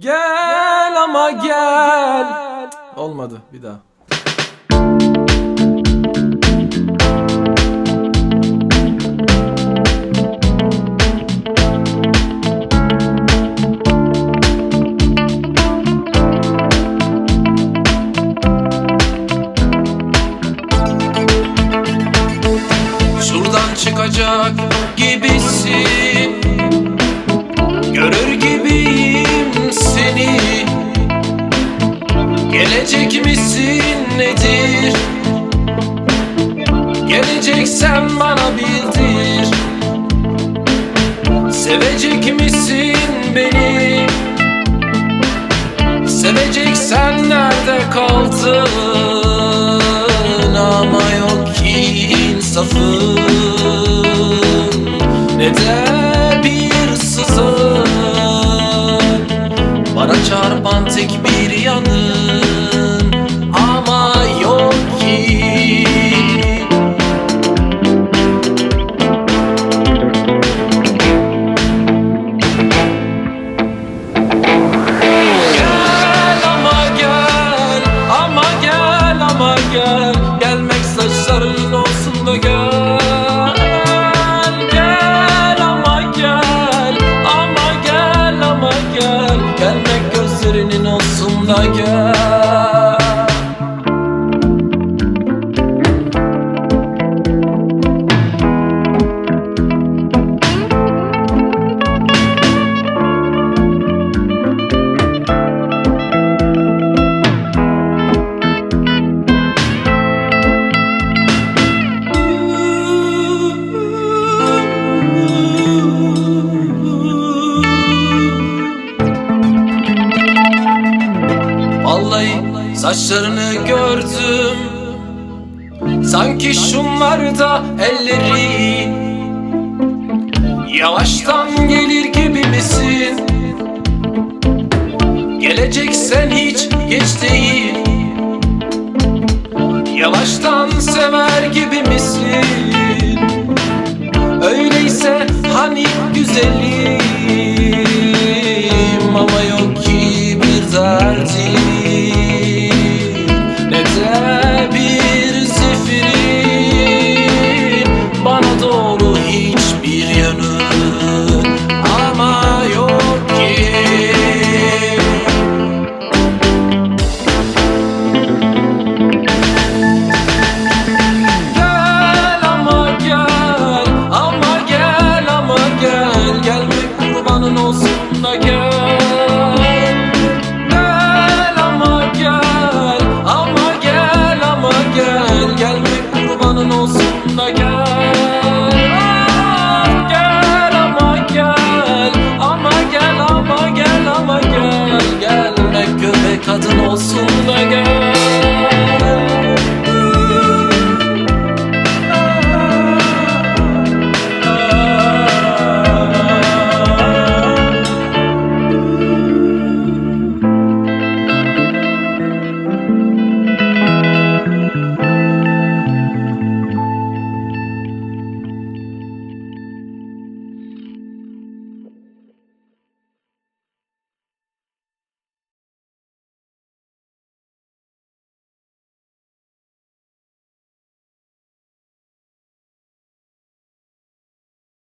Gel ama gel. Olmadı, bir daha. Şuradan çıkacak gibisin, görür gibiyim seni. Gelecek misin nedir? Geleceksen bana bildir. Sevecek misin beni? Seveceksen nerede kaldın? Ama yok ki insafın, ne de bir sızın. Bana çarpan tek bir yanın, ama yok ki. Gel ama gel, ama gel, ama gel. Gelmek saçların olsun da gel. Gel ama gel, ama gel, ama gel. Gelmek gözlerinin olsun da gel. Vallahi saçlarını gördüm, sanki şunlarda ellerin. Yavaştan gelir gibi misin?